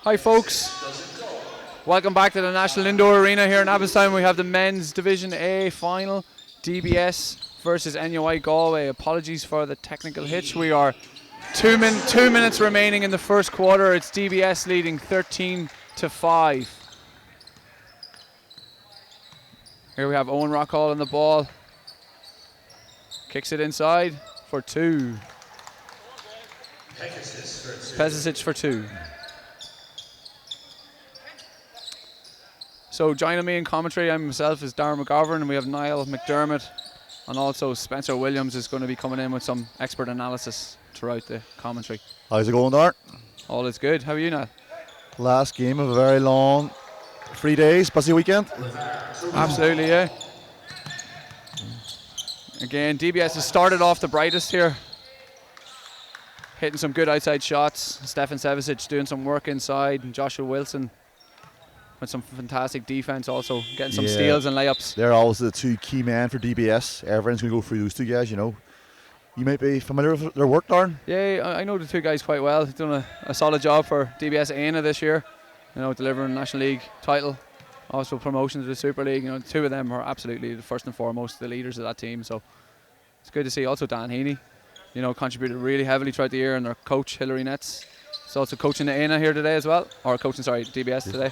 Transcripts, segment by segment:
Hi folks, welcome back to the National Indoor Arena here in Abbottstown. We have the Men's Division A final, DBS versus NUI Galway. Apologies for the technical hitch. We are 2 minutes remaining in the first quarter. It's DBS leading 13-5. Here we have Owen Rockall on the ball. Kicks it inside for two. Pesic for two. So joining me in commentary, I myself is Darren McGovern, and we have Niall McDermott, and also Spencer Williams is going to be coming in with some expert analysis throughout the commentary. How's it going, Darren? All is good. How are you, Niall? Last game of a very long 3 days, busy weekend. Absolutely, yeah. Again, DBS has started off the brightest here. Hitting some good outside shots. Stefan Sevicic doing some work inside, and Joshua Wilson with some fantastic defense, also getting some steals and layups. They're always the two key men for DBS. Everyone's going to go through those two guys, you know. You might be familiar with their work, Darren? Yeah, I know the two guys quite well. They've done a solid job for DBS AINA this year. You know, delivering National League title, also promotion to the Super League. You know, the two of them are absolutely the first and foremost the leaders of that team. So it's good to see. Also Dan Heaney, you know, contributed really heavily throughout the year, and their coach Hilary Netz is also coaching the AINA here today as well, or coaching, sorry, DBS today.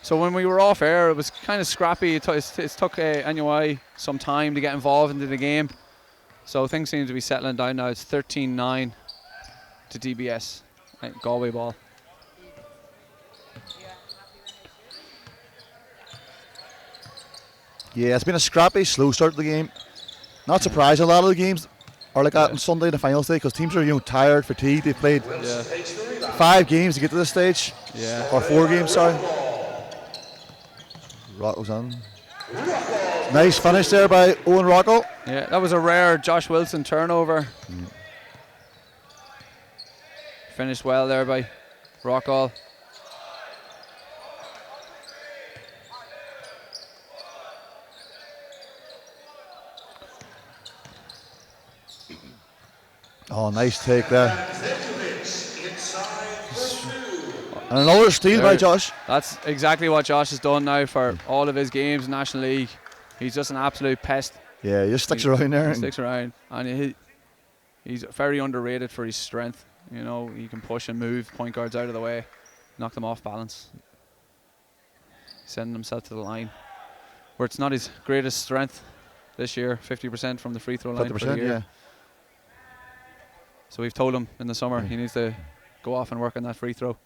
So when we were off air, it was kind of scrappy. It took NUI some time to get involved into the game. So things seem to be settling down now. It's 13-9 to DBS, Galway ball. Yeah, it's been a scrappy, slow start to the game. Not surprised, a lot of the games are like that on Sunday, the finals day, because teams are, you know, tired, fatigued. They've played 5 games to get to this stage, or 4 games, sorry. Rockall's on. Nice finish there by Owen Rockall. Yeah, that was a rare Josh Wilson turnover. Finished well there by Rockall. Oh, nice take there. And another steal by Josh. That's exactly what Josh has done now for all of his games in National League. He's just an absolute pest. Yeah, he just sticks around there. He sticks around, and he's very underrated for his strength. You know, he can push and move point guards out of the way, knock them off balance, sending himself to the line, where it's not his greatest strength this year. 50% from the free throw line for the year. Yeah. So we've told him in the summer he needs to go off and work on that free throw.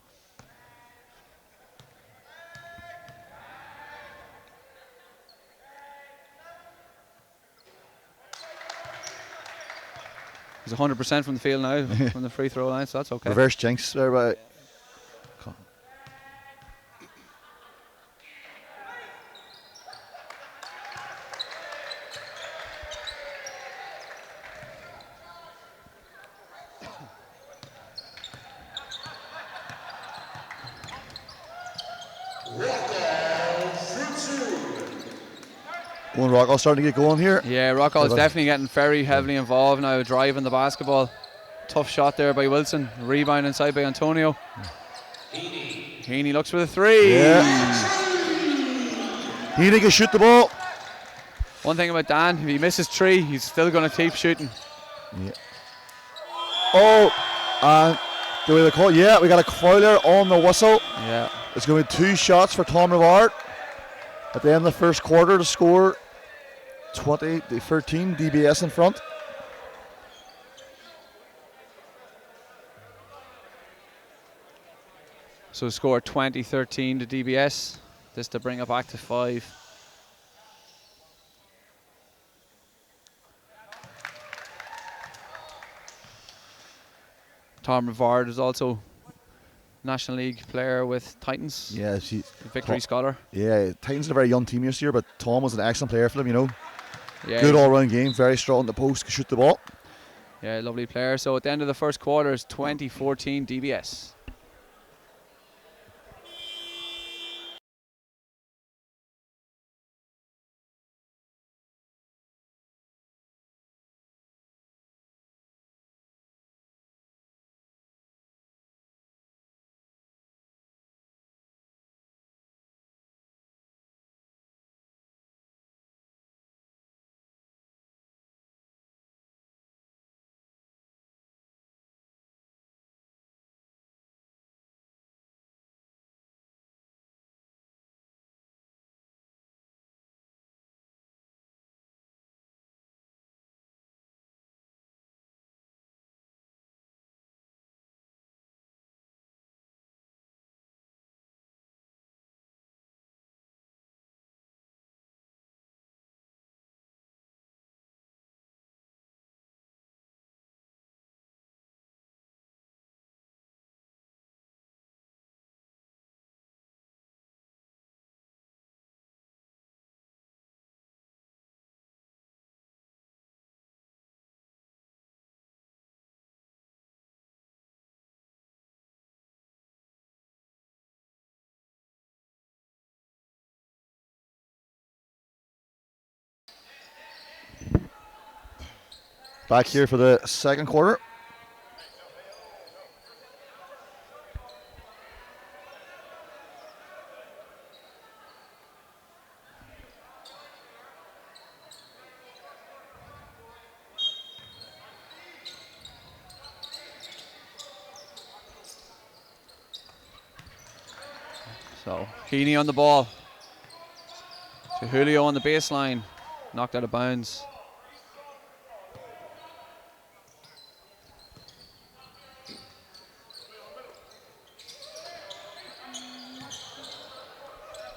He's 100% from the field now, from the free throw line, so that's okay. Reverse jinx there by. Owen Rockall starting to get going here. Yeah, Rockall is definitely getting very heavily involved now, driving the basketball. Tough shot there by Wilson. Rebound inside by Antonio. Heaney looks for the three. Yeah. Heaney can shoot the ball. One thing about Dan, if he misses 3, he's still going to keep shooting. Yeah. Oh, and the way they call it, yeah, we got a foul there on the whistle. Yeah. It's going to be 2 shots for Tom Rivard at the end of the first quarter to score 20-13, DBS in front. So score 20-13 to DBS. This to bring it back to 5. Tom Rivard is also National League player with Titans. Yeah, Victory scholar. Yeah, Titans are a very young team this year, but Tom was an excellent player for them, you know. Yeah, good all-round game, very strong in the post, can shoot the ball. Yeah, lovely player. So at the end of the first quarter, it's 20-14 DBS. Back here for the second quarter. So Heaney on the ball. To Julio on the baseline. Knocked out of bounds.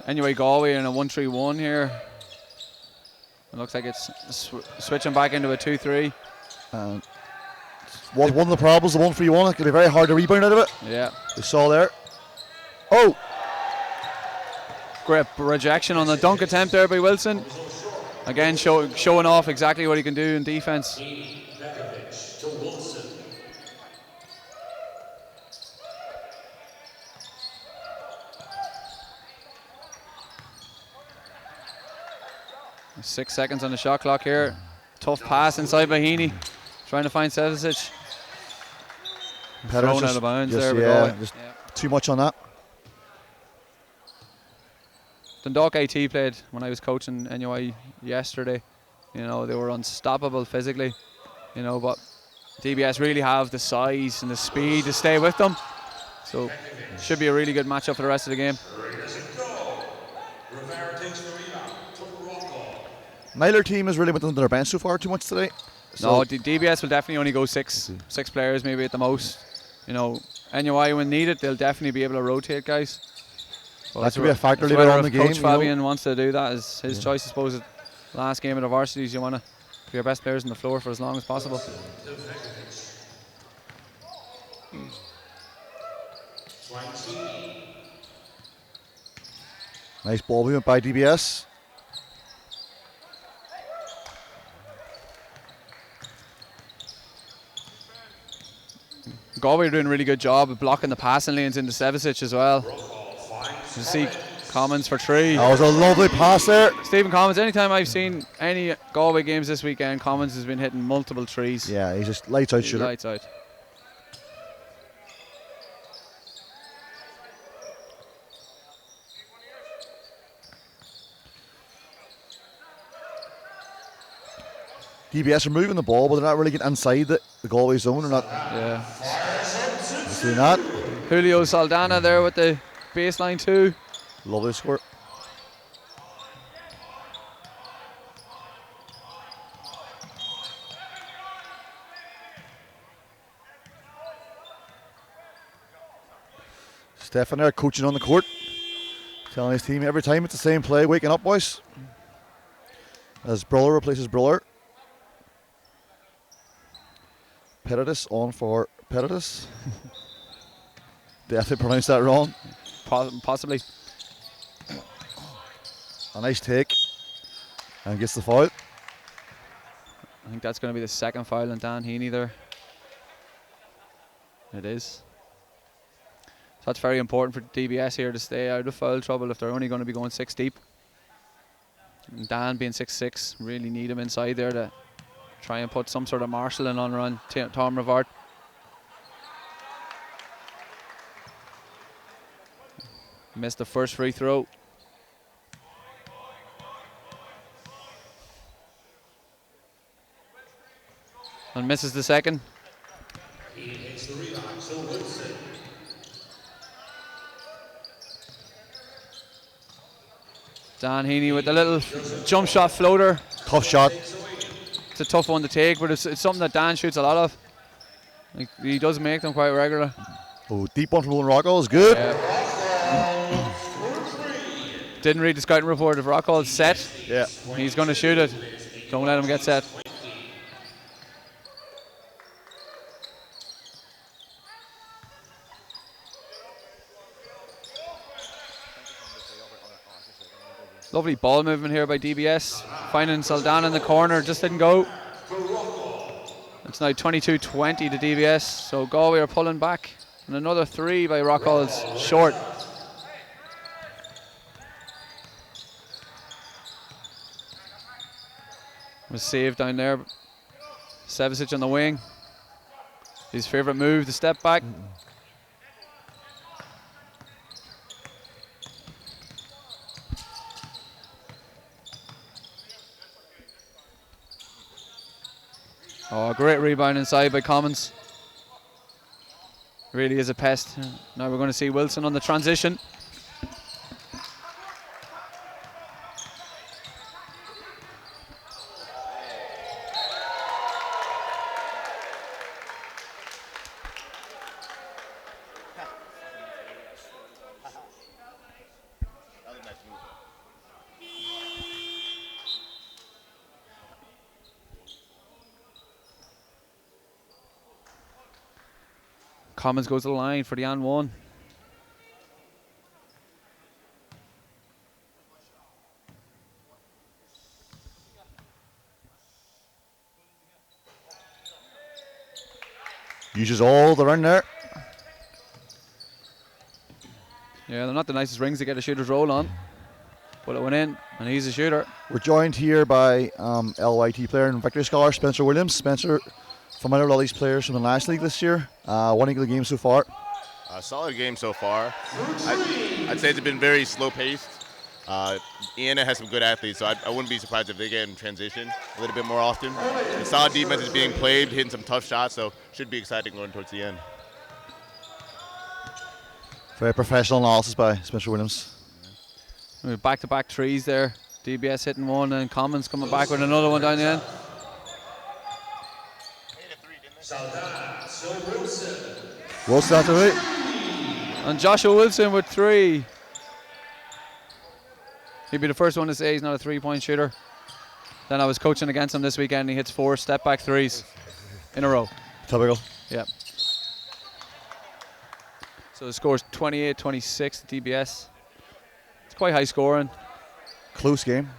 Anyway, Galway in a 1-3-1 here. It looks like it's switching back into a 2-3. One of the problems, the 1-3-1, it's going to be very hard to rebound out of it. Yeah. We saw there. Oh! Great rejection on the dunk attempt there by Wilson. Again, showing off exactly what he can do in defense. Six seconds on the shot clock here. Tough pass inside by Heaney. Trying to find Sevicic. Thrown out of bounds there. Yeah, just too much on that. Dundalk AT played when I was coaching NUI yesterday. You know, they were unstoppable physically. You know, but DBS really have the size and the speed to stay with them. So should be a really good matchup for the rest of the game. Neither team has really went under their bench so far too much today. So no, DBS will definitely only go six players maybe at the most. You know, NUI when needed, they'll definitely be able to rotate guys. Well, that could be a factor later on in the game. Coach Fabian wants to do that is his choice, I suppose. Last game of the varsities, you want to be your best players on the floor for as long as possible. Nice ball movement by DBS. Galway are doing a really good job of blocking the passing lanes into Sevicic as well. You see Commons for three. That was a lovely pass there. Stephen Commons, anytime I've seen any Galway games this weekend, Commons has been hitting multiple threes. Yeah, he's just lights out shooter. Lights out. DBS are moving the ball, but they're not really getting inside the Galway zone. They're not. Yeah. See that? Julio Saldana there with the baseline too. Lovely score. Stefan there coaching on the court. Telling his team every time it's the same play, waking up boys. As Bruller replaces Bruller. Peritus on for Peritus. Definitely pronounced that wrong. Possibly. A nice take. And gets the foul. I think that's going to be the second foul on Dan Heaney there. It is. So that's very important for DBS here to stay out of foul trouble if they're only going to be going 6 deep. And Dan being 6'6", really need him inside there to try and put some sort of marshalling on around Tom Rivard. Missed the first free throw. And misses the second. He hits the rebound, so Wilson. Dan Heaney with the little jump shot floater. Tough shot. It's a tough one to take, but it's something that Dan shoots a lot of. Like, he does make them quite regular. Oh, deep one from Owen Rockwell is good. Yeah. Didn't read the scouting report. If Rockwell's set, Yeah. he's going to shoot it. Don't let him get set. Lovely ball movement here by DBS. Finding Saldana in the corner, just didn't go. It's now 22-20 to DBS, so Galway are pulling back. And another three by Rockall's short. Was saved down there. Sevicic on the wing. His favourite move, the step back. Oh, great rebound inside by Commons. Really is a pest. Now we're going to see Wilson on the transition. Commons goes to the line for the and one. Uses all the run there. Yeah, they're not the nicest rings to get a shooter's roll on. But it went in, and he's a shooter. We're joined here by LYT player and victory scholar Spencer Williams. Spencer, familiar with all these players from the National League this year. Winning the game so far. Solid game so far. I'd say it's been very slow paced. Iana has some good athletes, so I wouldn't be surprised if they get in transition a little bit more often. The solid defense is being played, hitting some tough shots, so should be exciting going towards the end. Very professional analysis by Spencer Williams. Back-to-back threes there. DBS hitting one, and Commons coming back with another one down the end. Wilson out the way. And Joshua Wilson with three. He'd be the first one to say he's not a three-point shooter. Then I was coaching against him this weekend, and he hits 4 step-back threes in a row. Typical. Yeah. So the score's 28-26 to DBS. It's quite high scoring. Close game.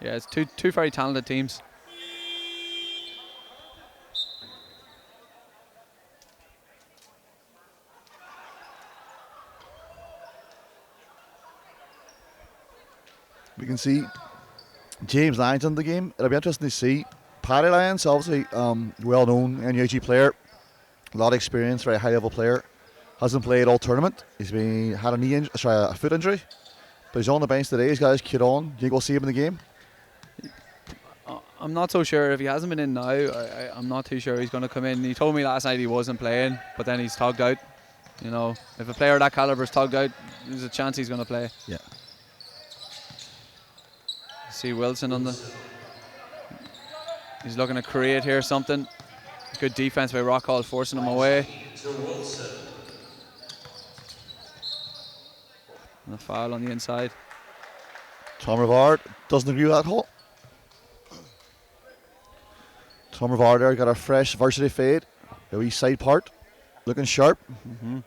Yeah, it's two very talented teams. We can see James Lyons in the game. It'll be interesting to see. Paddy Lyons, obviously well-known NUIG player, a lot of experience, very high-level player. Hasn't played all tournament. He's had a foot injury, but he's on the bench today. He's got his kid on. Do you think we'll see him in the game? I'm not so sure if he hasn't been in now. I'm not too sure he's going to come in. He told me last night he wasn't playing, but then he's tugged out. You know, if a player of that caliber is tugged out, there's a chance he's going to play. Yeah. See Wilson on the. He's looking to create here something. Good defense by Rockall, forcing him away. And a foul on the inside. Tom Rivard doesn't agree with that call. Tom Rivard there got a fresh varsity fade. A wee side part. Looking sharp. Mm-hmm.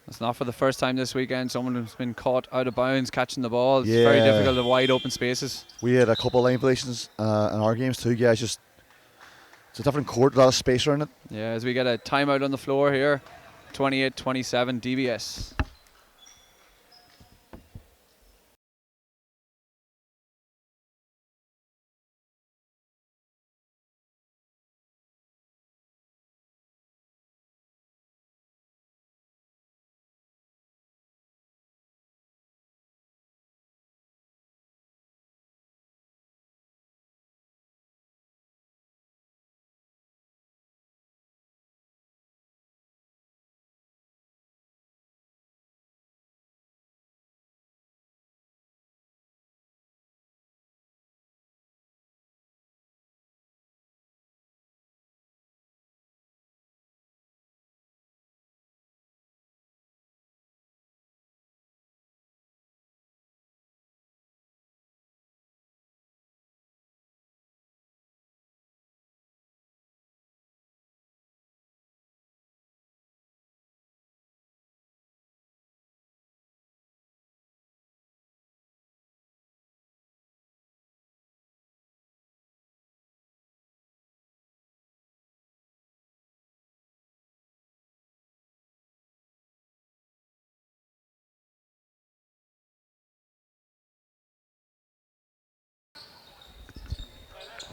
It's not for the first time this weekend. Someone who's been caught out of bounds catching the ball. It's very difficult in wide open spaces. We had a couple of line violations in our games too. Yeah, it's a different court, a lot of space around it. Yeah, as we get a timeout on the floor here. 28-27 DBS.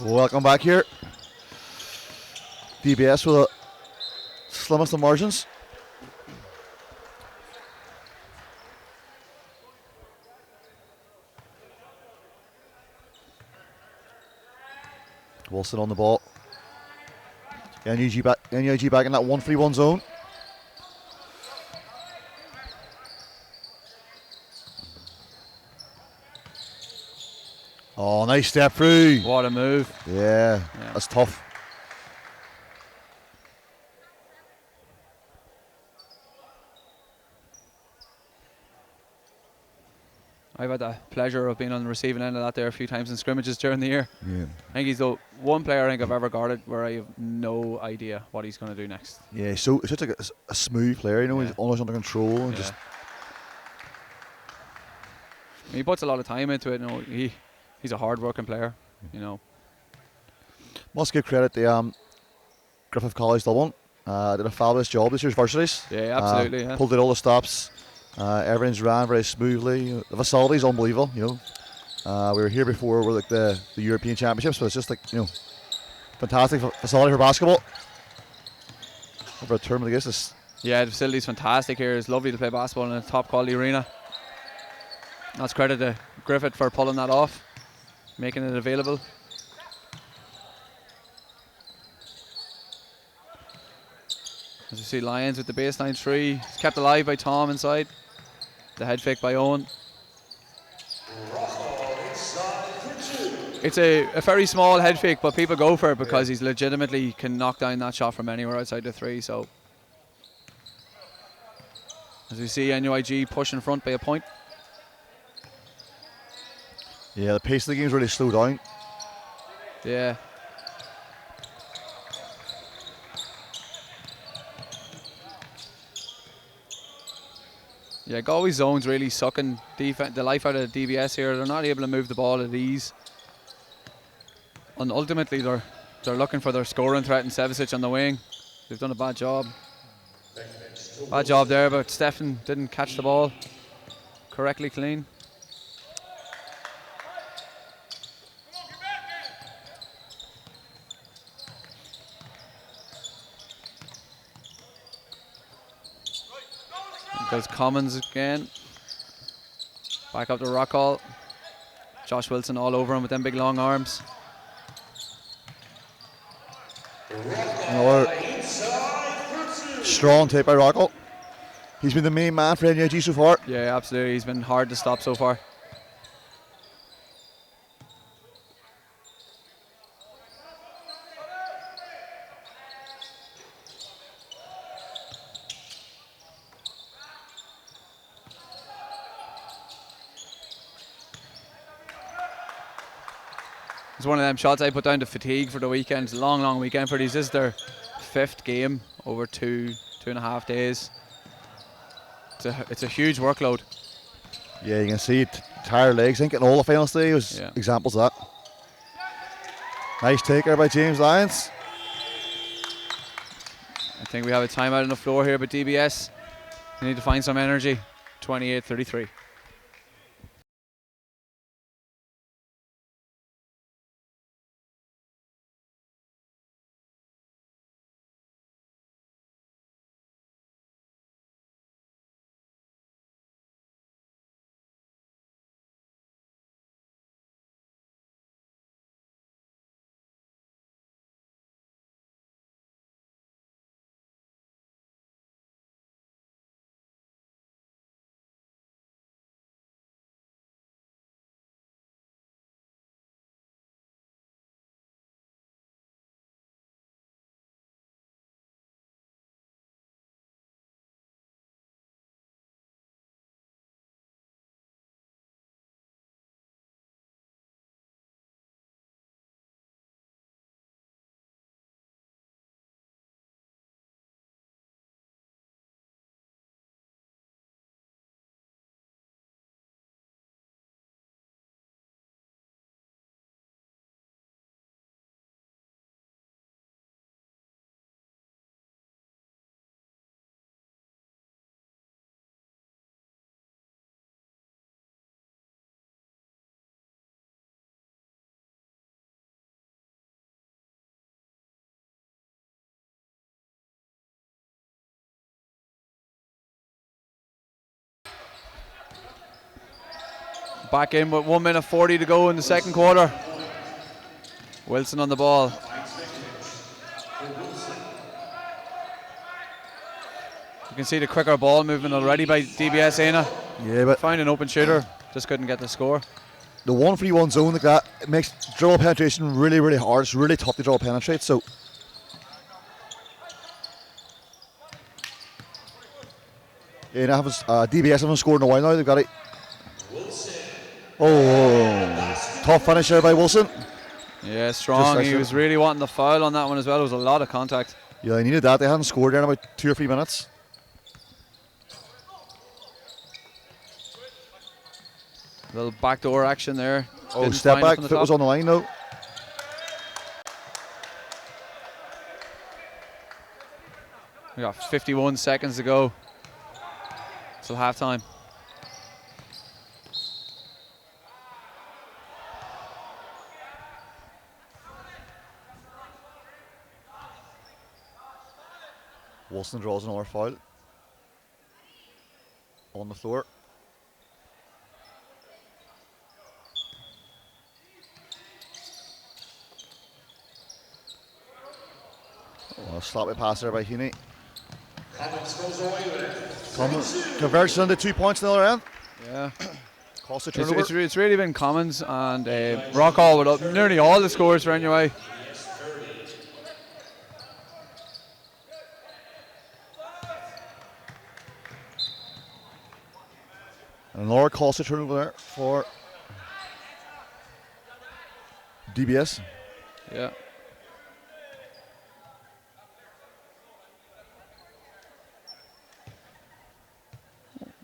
Welcome back here. DBS with the slimmest of margins. Wilson on the ball. NUIG back in that 1-3-1 zone. Oh, nice step through. What a move. Yeah, that's tough. I've had the pleasure of being on the receiving end of that there a few times in scrimmages during the year. Yeah. I think he's the one player I think I've ever guarded where I have no idea what he's going to do next. Yeah, so it's just like a smooth player, you know, he's almost under control and just. He puts a lot of time into it. You know, he's a hard-working player. You know. Must give credit to Griffith College Dublin. Did a fabulous job this year's varsities. Yeah, absolutely. Pulled out all the stops. Everything's ran very smoothly. You know, the facility's unbelievable. You know, we were here before. We're like the European Championships, but it's just like, you know, fantastic facility for basketball. Over a term like this. Yeah, the facility's fantastic here. It's lovely to play basketball in a top-quality arena. That's credit to Griffith for pulling that off, making it available. As you see, Lions with the baseline three. It's kept alive by Tom inside. The head fake by Owen. It's a very small head fake, but people go for it because he's legitimately can knock down that shot from anywhere outside the three. So, as we see, NUIG push in front by a point. Yeah, the pace of the game's really slowed down. Yeah. Yeah, Galway zone's really sucking the life out of the DBS here. They're not able to move the ball at ease. And ultimately they're looking for their scoring threat in Sevicic on the wing. They've done a bad job. Bad job there, but Stefan didn't catch the ball correctly clean. Goes Commons again. Back up to Rockall. Josh Wilson all over him with them big long arms. Another strong take by Rockall. He's been the main man for NUIG so far. Yeah, absolutely. He's been hard to stop so far. It's one of them shots I put down to fatigue for the weekend. It's a long, long weekend for these. This is their 5th game over 2.5 days. It's a huge workload. Yeah, you can see it. Tired legs. I think in all the finals today was examples of that. Nice take there by James Lyons. I think we have a timeout on the floor here, but DBS, they need to find some energy. 28-33. Back in with 1 minute 40 to go in the second quarter. Wilson on the ball. You can see the quicker ball movement already by DBS Aina. Yeah, but Find an open shooter, just couldn't get the score. the 1-3-1 zone like that, it makes dribble penetration really, really hard. It's really tough to dribble penetrate. So DBS haven't scored in a while now. They've got it. Oh, tough finish there by Wilson. Yeah, strong. Just He was really wanting the foul on that one as well. It was a lot of contact. Yeah, they needed that. They hadn't scored there in about 2 or 3 minutes. Little backdoor action there. Oh, Didn't step find it back. from the Foot top. was on the line though. We got 51 seconds to go till halftime. Wilson draws another foul on the floor. Oh, sloppy pass there by Heaney. Converts into 2 points in the other end. Yeah. Cost a turnover. It's really been Commons and Rockall with up nearly all the scores for NUI. And another cost a turnover there for DBS. Yeah.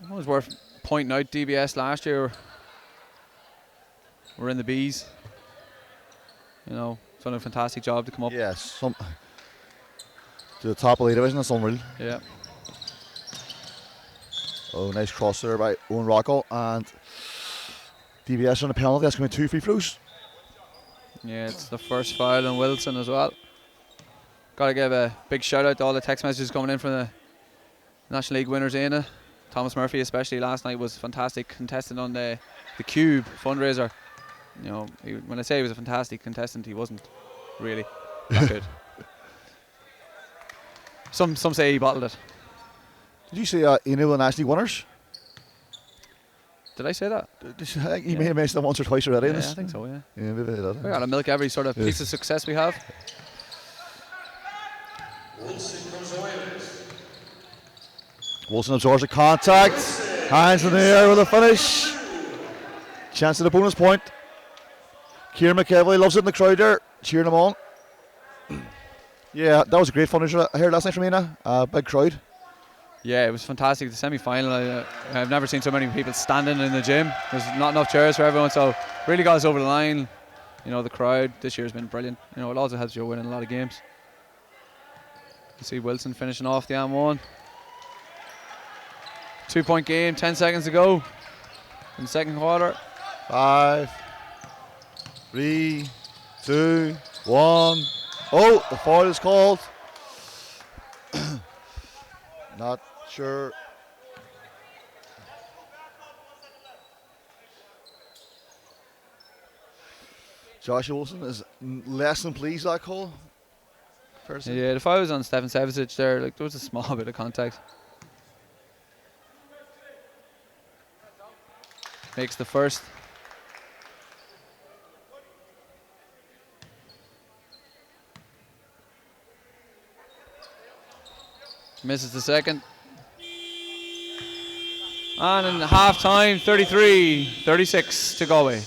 It was worth pointing out DBS last year were in the Bs. You know, done a fantastic job to come up. Yes, to the top of the division. That's unreal. Yeah. Oh, nice cross there by Owen Rockall, and DBS on a penalty. That's going to be 2 free throws. Yeah, it's the first foul on Wilson as well. Got to give a big shout out to all the text messages coming in from the National League winners, Aina. Thomas Murphy especially last night was fantastic contestant on the Cube fundraiser. You know, when I say he was a fantastic contestant, he wasn't really that good. Some say he bottled it. Did you say Aina were the National League winners? Did I say that? I think you may have mentioned that once or twice already. Yeah, I think so, yeah. Yeah, maybe I did. We got to milk every sort of piece of success we have. Wilson absorbs the contact. Hands in the air with a finish. Chance at a bonus point. Kieran McEvoy loves it in the crowd there, cheering him on. Yeah, that was a great finisher I heard last night from Aina. Big crowd. Yeah, it was fantastic. The semi-final, I've never seen so many people standing in the gym. There's not enough chairs for everyone, so really got us over the line. You know, the crowd this year has been brilliant. You know, it also helps you winning a lot of games. You see Wilson finishing off the M1. 2-point game, 10 seconds to go in the second quarter. 5, 3, 2, 1. Oh, the foul is called. Not sure. Joshua Wilson is less than pleased with that call. Yeah, the foul was on Stefan Sevicic there. Like, there was a small bit of contact. Makes the first. Misses the second. And in half time, 33-36 to Galway.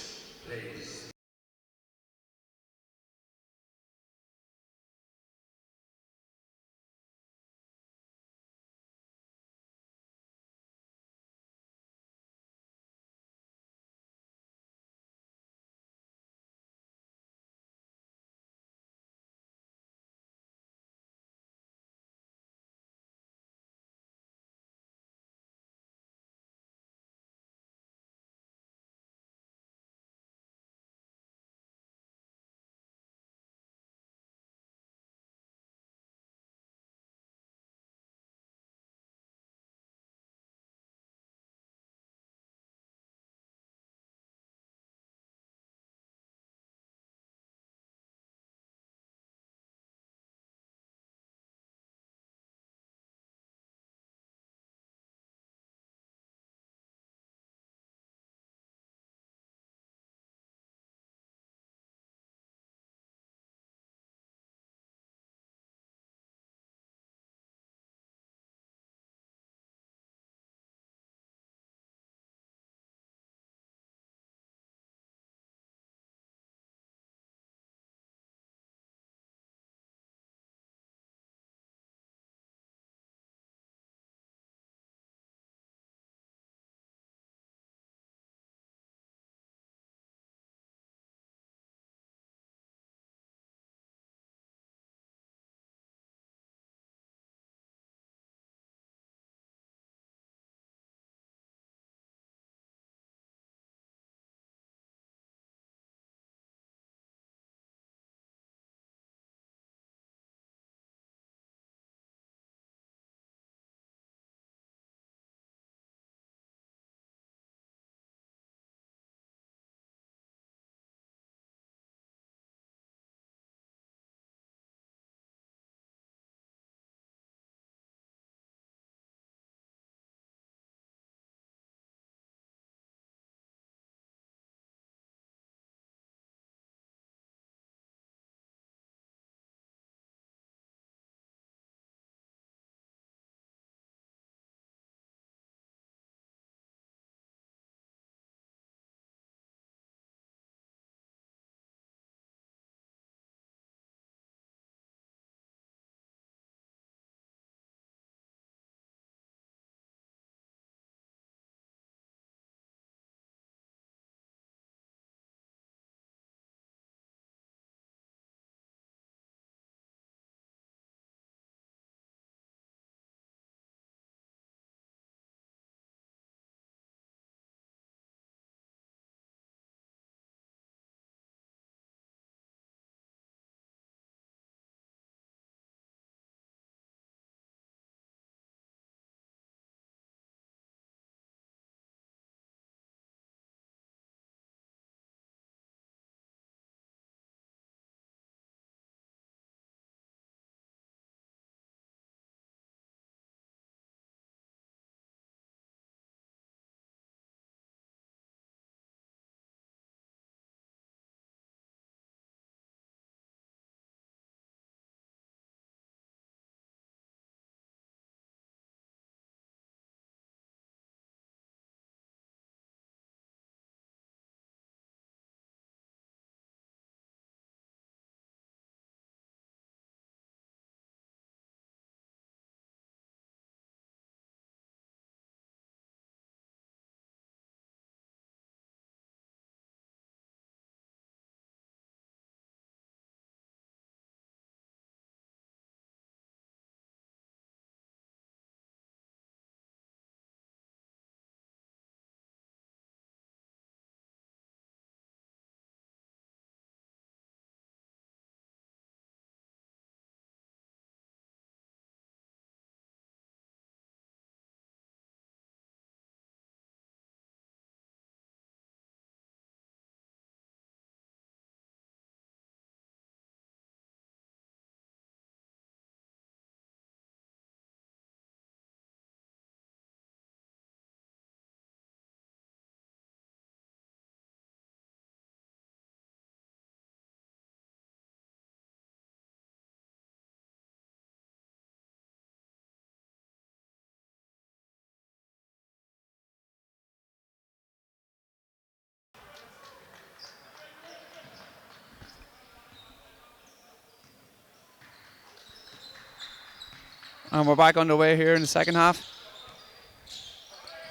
And we're back underway here in the second half.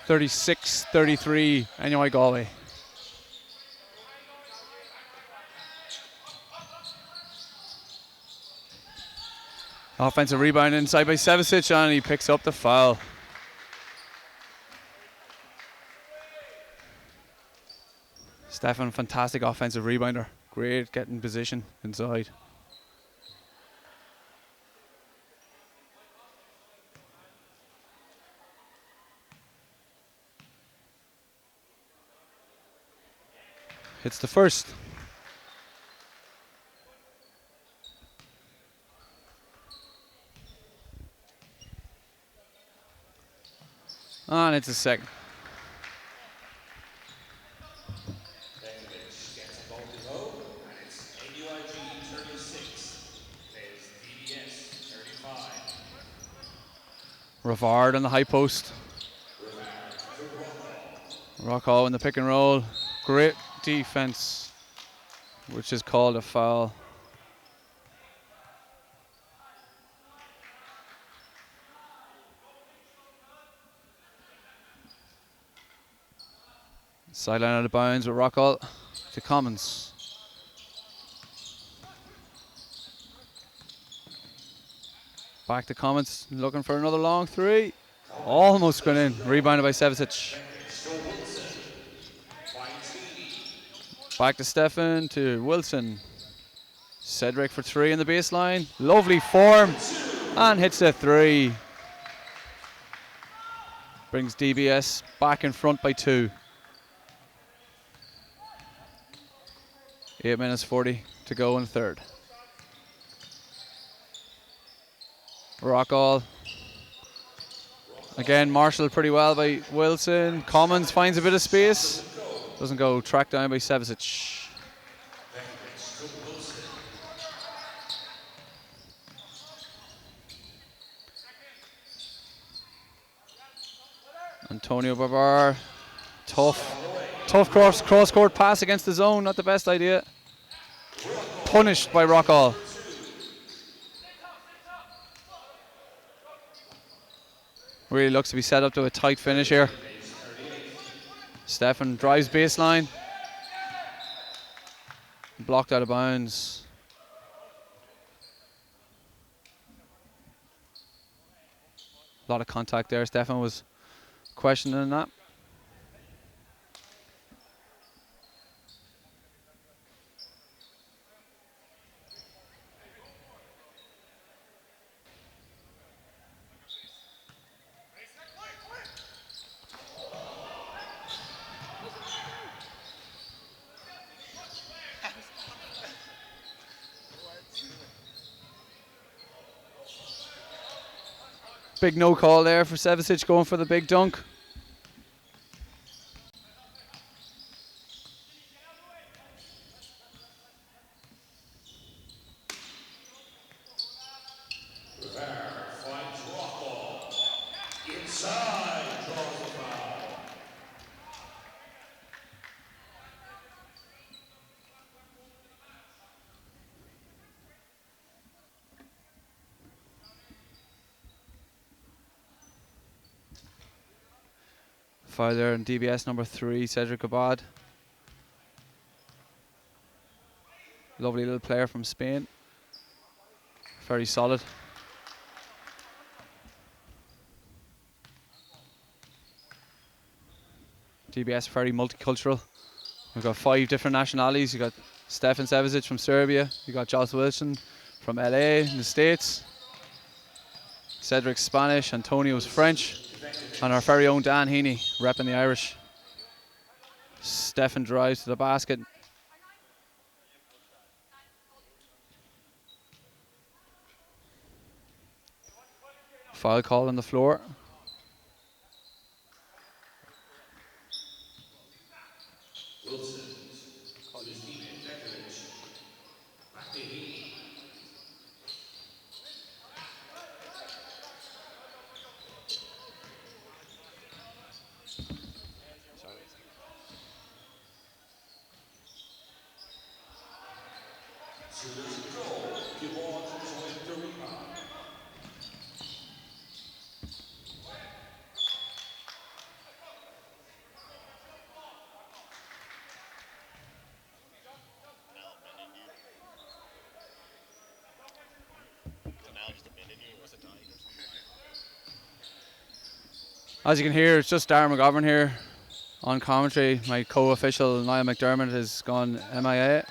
36-33, NUI Galway. Offensive rebound inside by Sevicic, and he picks up the foul. Stefan, fantastic offensive rebounder. Great getting position inside. Hits the first. And it's a second. Begovic gets a ball to go, and it's NUIG 36. There's DBS 35. Ravard on the high post. Rockwell in the pick and roll. Great defense, which is called a foul. Sideline out of bounds with Rockwell to Commons. Back to Commons, looking for another long three. Almost gone in. Rebounded by Sevicic. Back to Stefan, to Wilson. Cedric for three in the baseline. Lovely form. And hits a three. Brings DBS back in front by 2. 8 minutes 40 to go in the third. Rockall. Again, marshalled pretty well by Wilson. Commons finds a bit of space. Doesn't go. Tracked down by Sevicic. Antonio Barbar. Tough cross-court pass against the zone. Not the best idea. Punished by Rockall. Really looks to be set up to a tight finish here. Stefan drives baseline. Blocked out of bounds. A lot of contact there. Stefan was questioning that. Big no call there for Sevicic going for the big dunk. Finds Rockall. Inside, draws the foul. Foul there in DBS number 3, Cedric Abad. Lovely little player from Spain. Very solid. DBS very multicultural. We've got 5 different nationalities. You've got Stefan Sevicic from Serbia. You've got Josh Wilson from LA in the States. Cedric's Spanish, Antonio's French. And our very own Dan Heaney repping the Irish. Stefan drives to the basket. Foul call on the floor. Wilson to his teammate Begovic. Back to Heaney. So does it go. Give on to the rebound. As you can hear, it's just Darren McGovern here on commentary. My co-official Niall McDermott has gone MIA.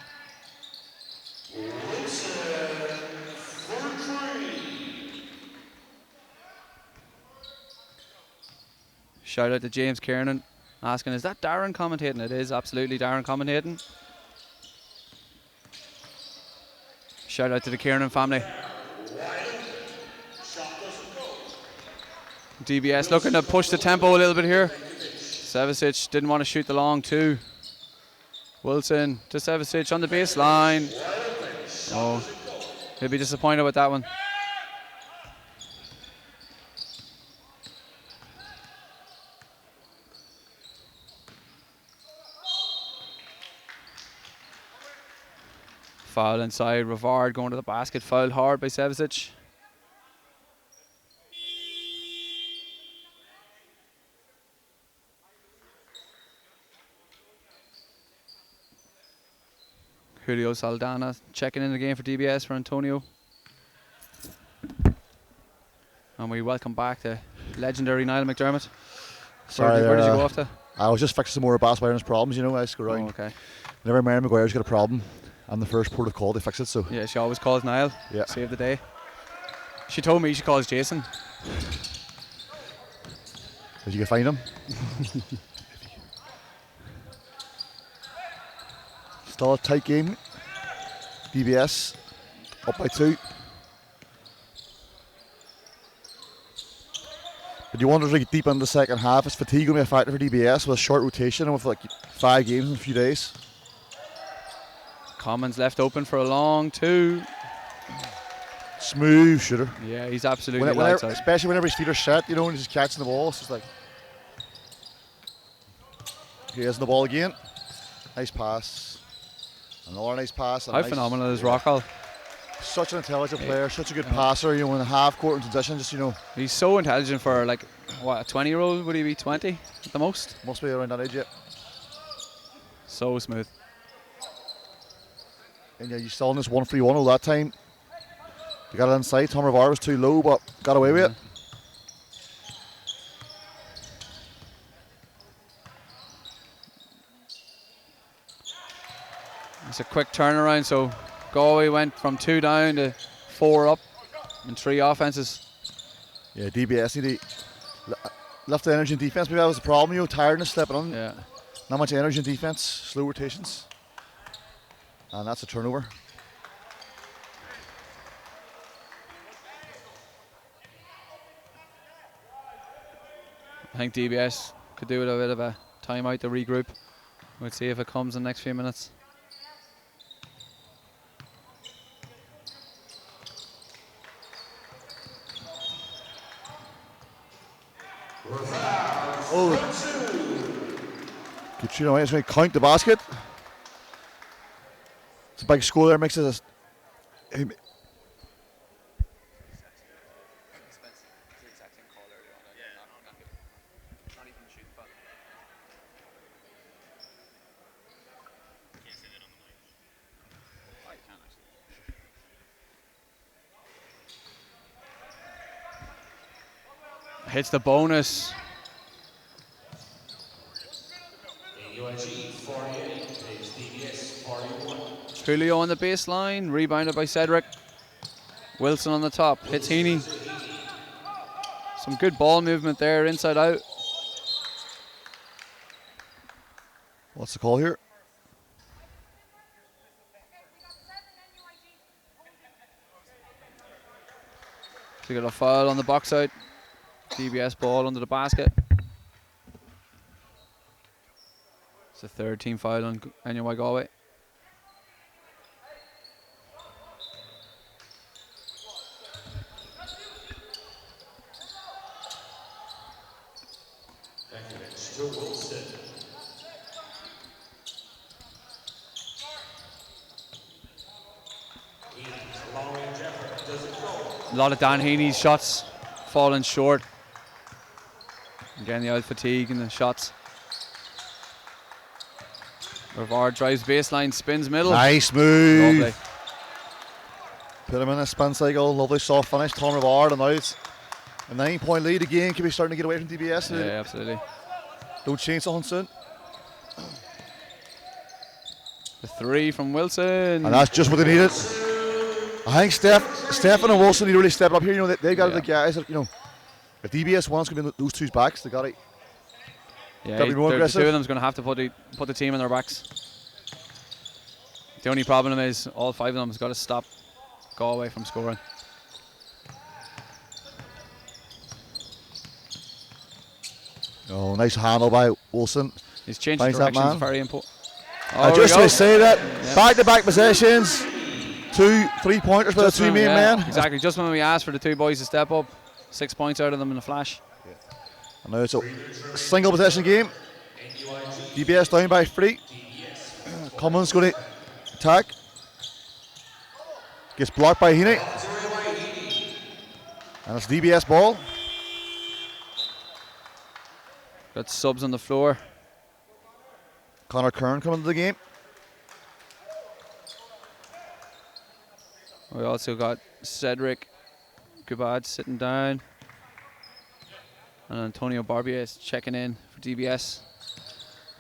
Shout out to James Kiernan asking, is that Darren commentating? It is absolutely Darren commentating. Shout out to the Kiernan family. DBS looking to push the tempo a little bit here. Sevicic didn't want to shoot the long two. Wilson to Sevicic on the baseline. Oh, he'll be disappointed with that one. Foul inside, Rivard going to the basket, fouled hard by Sevicic. Julio Saldana checking in the game for DBS for Antonio. And we welcome back the legendary Niall McDermott. Sorry, where did you go off to? I was just fixing some more Bass Byron's problems, you know. I just go around. Oh, okay. Whenever Mary Maguire's got a problem, I'm the first port of call to fix it. So Yeah, she always calls Niall. Yeah. Save the day. She told me she calls Jason. if you can find him. Still a tight game. DBS up by 2. But you wonder, like, deep into the second half, is fatigue going to be a factor for DBS with a short rotation and with like 5 games in a few days? Commons left open for a long 2. Smooth shooter. Yeah, he's absolutely lights out. Especially whenever his feet are set, you know, and he's just catching the ball. It's just like, here's the ball again. Nice pass. Another nice pass. How phenomenal is Rockall? Such an intelligent player, such a good passer, you know, in a half court transition, just, you know. He's so intelligent for, like, what, a 20-year-old? Would he be 20 at the most? Must be around that age, yeah. So smooth. And yeah, you still in this 1-3-1 all that time. They got it inside. Tom Rivard was too low, but got away with it. It's a quick turnaround, so Galway went from 2 down to 4 up in 3 offenses. Yeah, DBS need to left the energy in defense. Maybe that was the problem, you know, tiredness, stepping on. Yeah. Not much energy in defense, slow rotations. And that's a turnover. I think DBS could do with a bit of a timeout to regroup. We'll see if it comes in the next few minutes. Oh, Kuchino is going to count the basket. It's a big score there, makes it a Hits the bonus. NUIG 48 plays DBS 41. Julio on the baseline, rebounded by Cedric. Wilson on the top, hits Heaney. Some good ball movement there, inside out. What's the call here? So you got a foul on the box out. DBS ball under the basket. It's the 3rd team foul on NUI Galway. To Wilson. A lot of Dan Heaney's shots falling short. Again, the out fatigue in the shots. Rivard drives baseline, spins middle. Nice move. Lovely. Put him in a spin cycle. Lovely soft finish. Tom Rivard, and now it's A 9-point lead again could be starting to get away from DBS. Yeah, absolutely. Don't change something soon. The 3 from Wilson. And that's just what they needed. I think Stefan and Wilson need to really step up here. You know, they got the guys that, you know, if DBS wants to be in those two's backs, they got it. Yeah, Gotta be more the aggressive. two of them's going to have to put the team in their backs. The only problem is all 5 of them has got to stop Galway from scoring. Oh, nice handle by Wilson. He's changed Finds that directions, man. very important. I just want to say that back-to-back possessions, 2 3-pointers by the two main men. Exactly, just when we asked for the 2 boys to step up, 6 points out of them in a flash. And now it's a single possession game. DBS down by 3. Cummins going to attack. Gets blocked by Heaney. And it's DBS ball. Got subs on the floor. Connor Kern coming to the game. We also got Cedric Gubad sitting down. And Antonio Barbier is checking in for DBS.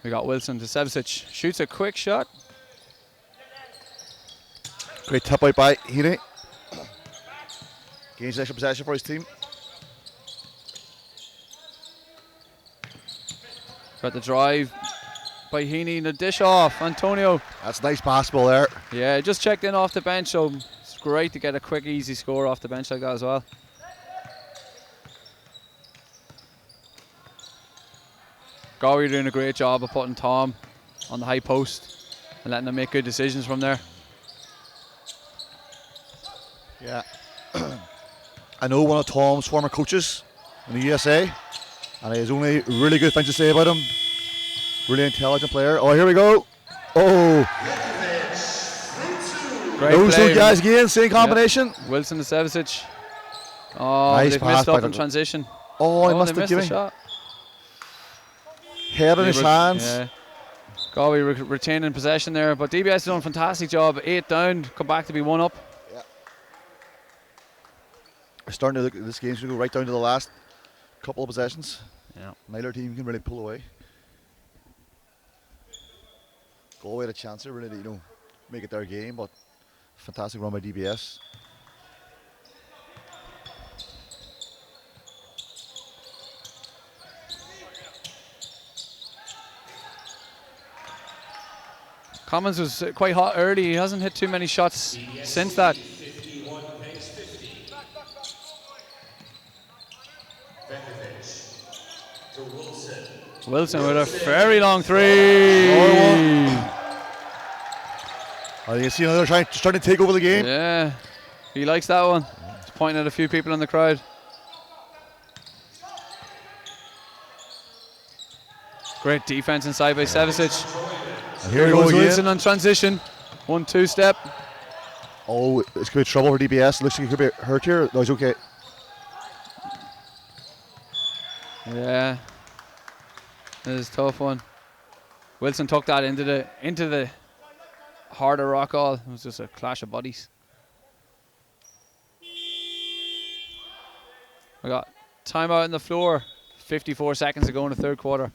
We got Wilson to Sevicic. Shoots a quick shot. Great tap out by Heaney. Gains extra possession for his team. Got the drive by Heaney and the dish off. Antonio. That's nice basketball there. Yeah, just checked in off the bench, so it's great to get a quick, easy score off the bench like that as well. Galway doing a great job of putting Tom on the high post and letting him make good decisions from there. Yeah. I know one of Tom's former coaches in the USA, and he has only really good things to say about him. Really intelligent player. Oh, here we go. Oh. Great Those play. two guys again, same combination. Yep. Wilson to Sevicic. Oh, Nice they've pass missed by up in the- transition. Oh, he They must have missed given the shot. head in his hands. Yeah. Galway retaining possession there, but DBS has done a fantastic job. 8 down, come back to be 1 up. We're starting to look at this game's going to go right down to the last couple of possessions. Yeah. Neither team can really pull away. Galway had a chance to really, you know, make it their game, but fantastic run by DBS. Commons was quite hot early. He hasn't hit too many shots since that. 51 makes 50. Bekovic to Wilson. Wilson with a very long 3. Oh, you can see another starting to take over the game. Yeah, he likes that one. He's pointing at a few people in the crowd. Great defense inside by Sevicic. And here we go goes again. Wilson on transition. 1-2 step. Oh, it's going to be trouble for DBS. Looks like he could be hurt here. No, he's okay. Yeah, this is a tough one. Wilson took that into the heart of rock all. It was just a clash of bodies. We got timeout on the floor. 54 seconds to go in the third quarter.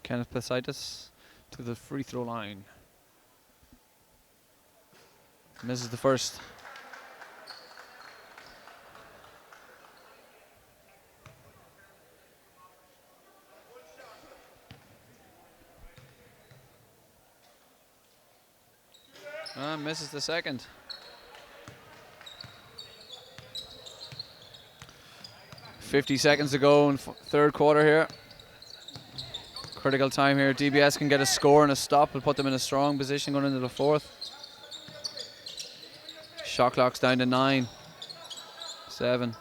Kenneth Pasaitis to the free throw line. Misses the first. And misses the second. .50 seconds to go in third quarter here. Critical time here. DBS can get a score and a stop. Will put them in a strong position going into the fourth. Shot clock's down to 9. 7.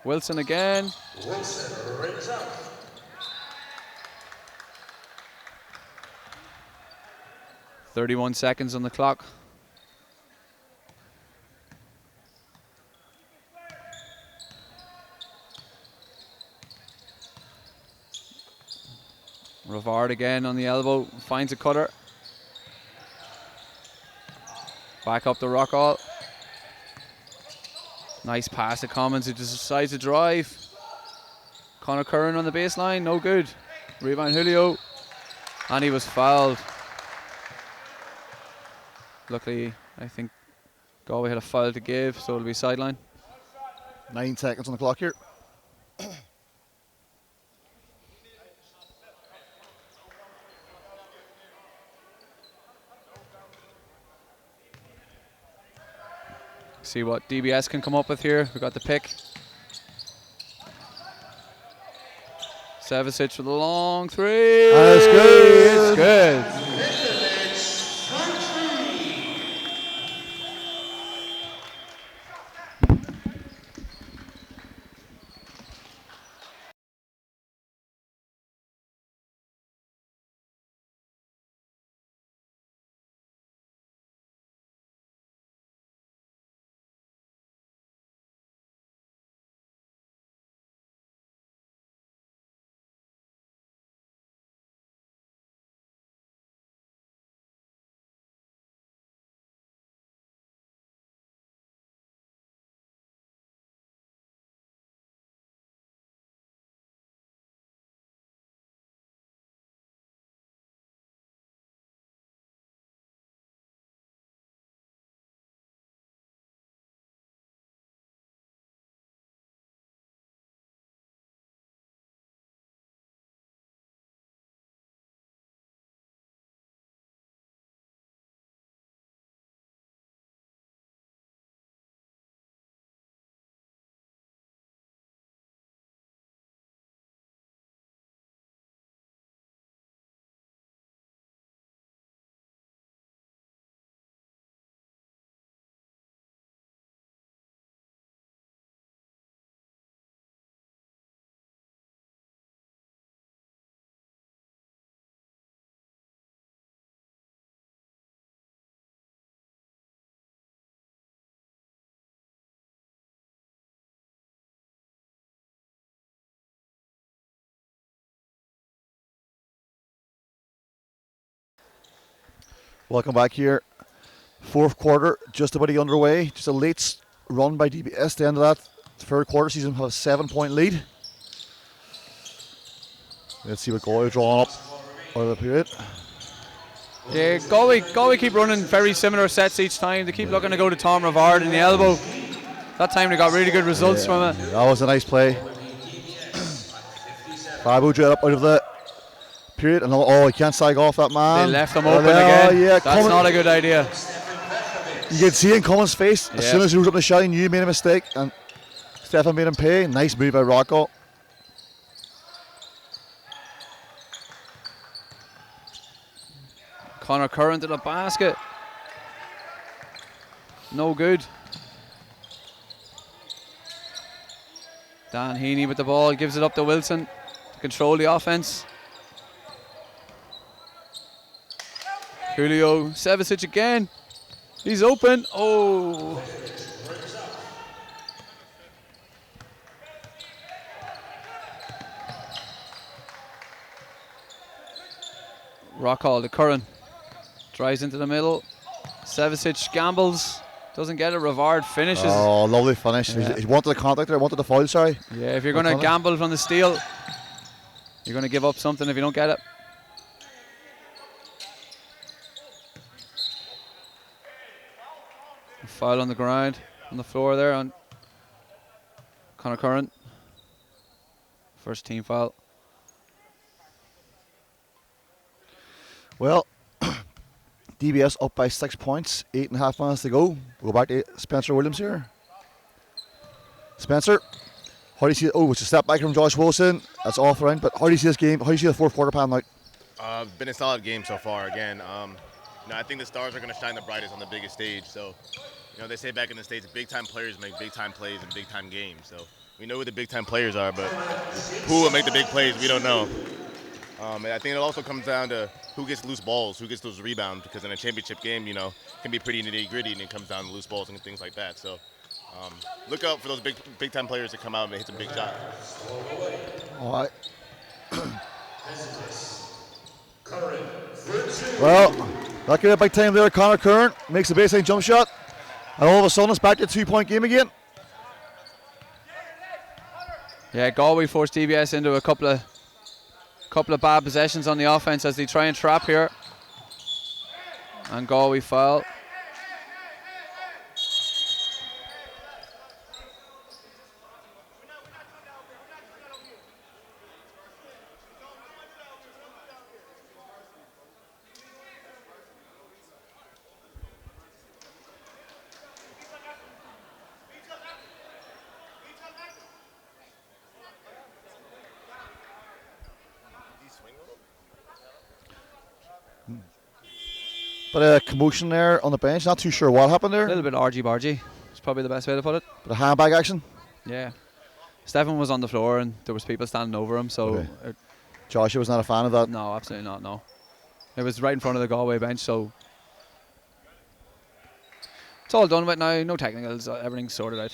Wilson again. Wilson rings up. 31 seconds on the clock. Rivard again on the elbow, finds a cutter. Back up to Rockall. Nice pass to Commons, who just decides to drive. Conor Curran on the baseline, no good. Rebound Julio, and he was fouled. Luckily, I think Galway had a foul to give, so it'll be sideline. 9 seconds on the clock here. See what DBS can come up with here. We got the pick. Savicic with a long three. That's good. It's good. Welcome back here. Fourth quarter, just about to get underway. Just a late run by DBS. The end of that third quarter season have a 7-point lead. Let's see what Galway are drawing up out of the period. Yeah, Galway keep running very similar sets each time. They keep looking to go to Tom Rivard in the elbow. That time they got really good results from it. That was a nice play. Babu drew it up out of the period, and he can't sag off that man. They left him open again. Yeah, that's not a good idea. You can see in Cummins' face, as soon as he was up the shot, he knew he made a mistake, and Stefan made him pay. Nice move by Rocco. Conor Curran to the basket. No good. Dan Heaney with the ball, gives it up to Wilson to control the offense. Julio Savicic again. He's open. Oh. Rockall to Curran. Drives into the middle. Savicic gambles. Doesn't get it. Rivard finishes. Oh, lovely finish. Yeah. He wanted the contact there. Wanted the foul, sorry. Yeah, if you're going to gamble from the steal, you're going to give up something if you don't get it. Foul on the ground, on the floor there on Connor Curran. First team foul. Well, DBS up by 6 points, 8.5 minutes to go. We'll go back to Spencer Williams here. Spencer, how do you see it? Oh, it's a step back from Josh Wilson. That's off the ring, but how do you see this game? How do you see the fourth quarter panning out? Been a solid game so far. Again, I think the stars are going to shine the brightest on the biggest stage. So, they say back in the States, big-time players make big-time plays in big-time games. So we know who the big-time players are, but who will make the big plays, we don't know. And I think it also comes down to who gets loose balls, who gets those rebounds, because in a championship game, can be pretty nitty-gritty, and it comes down to loose balls and things like that. So look out for those big-time players to come out and hit some big shots. All right. Well, lucky a big time there. Connor Curran makes the baseline jump shot, and all of a sudden it's back to a 2-point game again. Yeah, Galway forced DBS into a couple of bad possessions on the offense as they try and trap here. And Galway foul. But a commotion there on the bench. Not too sure what happened there. A little bit argy-bargy. It's probably the best way to put it. But a handbag action. Yeah. Stefan was on the floor and there was people standing over him, so... Okay. Joshua was not a fan of that. No, absolutely not, no. It was right in front of the Galway bench, so... It's all done with now, no technicals, everything's sorted out.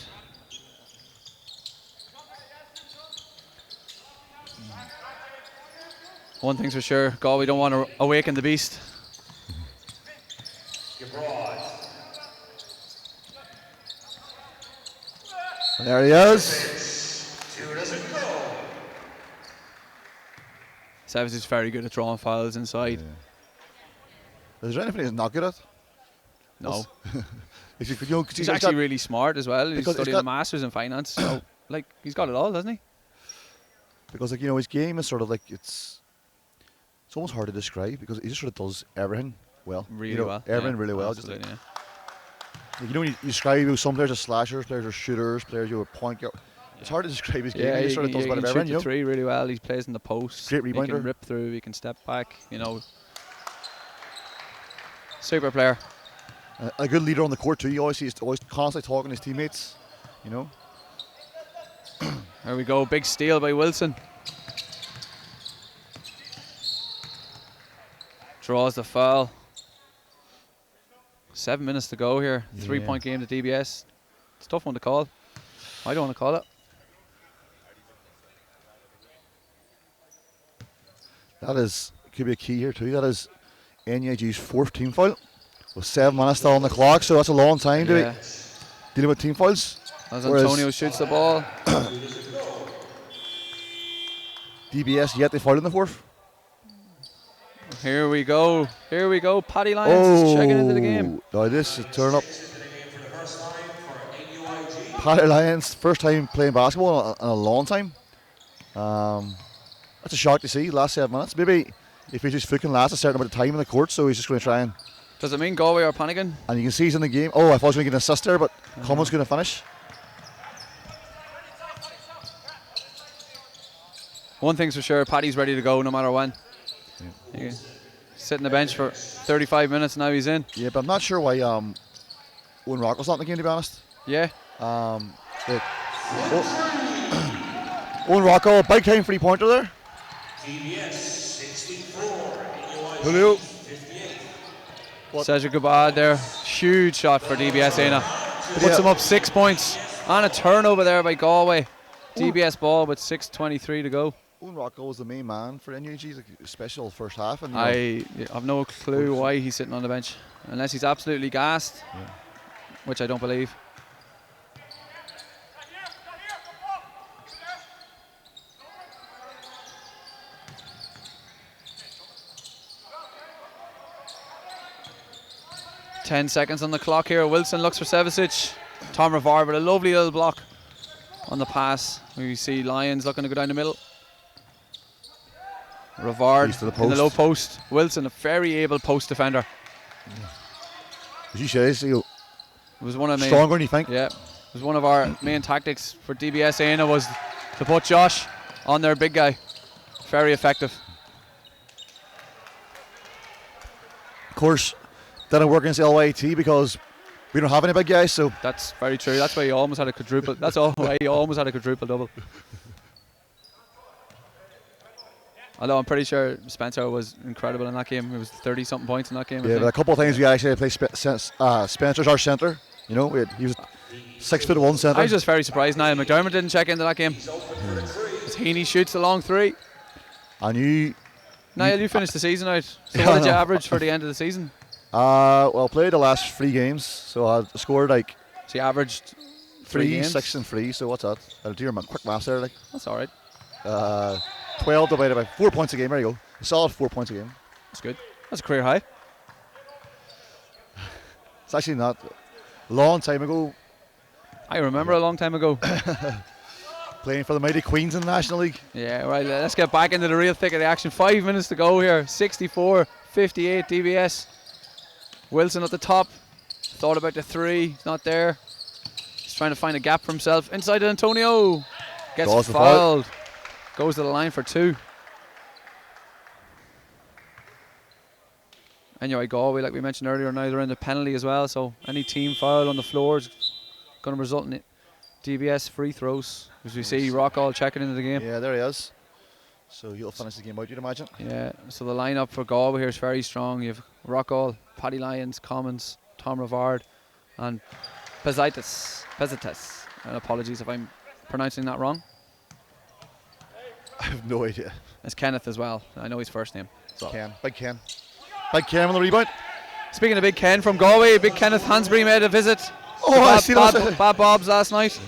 One thing's for sure, Galway don't want to awaken the beast. And there he is. Savage is very good at drawing fouls inside. Yeah. Is there anything he's not good at? No. He's actually really smart as well. He's because studying a master's in finance. So, he's got it all, doesn't he? Because, his game is sort of it's almost hard to describe because he just sort of does everything well. Really well. Everything really well. Absolutely, Just when you describe some players are slashers, players are shooters, players point guard. It's hard to describe his game. He sort of does a bit of everything. He can shoot the three really well. He plays in the post. Great rebounder. He can rip through. He can step back. Super player. A good leader on the court too. He's always constantly talking to his teammates. There we go. Big steal by Wilson. Draws the foul. 7 minutes to go here. 3-point game to DBS. It's a tough one to call. I don't want to call it. Could be a key here too. That is NUIG's fourth team foul with 7 minutes still on the clock, so that's a long time to be dealing with team fouls. As Antonio shoots the ball. DBS yet they foul in the fourth. Here we go. Paddy Lyons is checking into the game. Now this is turn up. Paddy Lyons, first time playing basketball in a long time. That's a shock to see, last 7 minutes. Maybe if he's just fucking last a certain amount of time in the court, so he's just going to try and... Does it mean Galway are panicking? And you can see he's in the game. Oh, I thought he was going to get an assist there, but Common's going to finish. One thing's for sure, Paddy's ready to go no matter when. Yeah. Sit on the bench for 35 minutes, now he's in. Yeah, but I'm not sure why Owen Rockwell's not in the game, to be honest. Yeah. Owen Rockwell, big time 3-pointer there. DBS 64, Julio. Cedric Gabad there. Huge shot for DBS Aina. Puts him up 6 points. On a turnover there by Galway. DBS ball with 6:23 to go. Owen Rockwell was the main man for NUIG. He's a special first half. And I have no clue why he's sitting on the bench. Unless he's absolutely gassed. Yeah. Which I don't believe. 10 seconds on the clock here. Wilson looks for Sevicic. Tom Rivard with a lovely little block on the pass. We see Lyons looking to go down the middle. Rivard in the low post. Wilson, a very able post defender. As you say, it was one of my stronger than you think. Yeah, it was one of our main tactics for DBS ANA was to put Josh on their big guy. Very effective. Of course, didn't work against LYT because we don't have any big guys. So that's very true. That's why he almost had a quadruple. That's all why he almost had a quadruple double. Although I'm pretty sure Spencer was incredible in that game. It was 30-something points in that game. Yeah, but a couple of times we actually played Spencer's our centre. You know, he was 6'1" centre. I was just very surprised Niall McDermott didn't check into that game. As Heaney shoots a long three. And Niall, you finished the season out. So what did you average for the end of the season? Well, played the last 3 games, so I scored like. So you averaged 3 games? 6 and 3. So what's that? I'll do your quick maths there, like. That's all right. 12 divided by 4 points a game. There you go. A solid 4 points a game. That's good. That's a career high. It's actually not a long time ago. I remember a long time ago. Playing for the mighty Queens in the National League. Yeah, right. Let's get back into the real thick of the action. 5 minutes to go here. 64-58 DBS. Wilson at the top. Thought about the 3. He's not there. He's trying to find a gap for himself. Inside to Antonio. Gets fouled. Goes to the line for 2. Anyway, Galway, like we mentioned earlier, now they're in the penalty as well. So any team foul on the floor is going to result in it. DBS free throws. As we see Rockall checking into the game. Yeah, there he is. So he'll finish the game out, you'd imagine. Yeah, so the lineup for Galway here is very strong. You have Rockall, Paddy Lyons, Commons, Tom Rivard, and Pezitis. And apologies if I'm pronouncing that wrong. I have no idea. It's Kenneth as well. I know his first name. So. Ken. Big Ken. Big Ken on the rebound. Speaking of Big Ken from Galway, Big Kenneth Hansbury made a visit. Oh, I see that. Bad Bob's last night.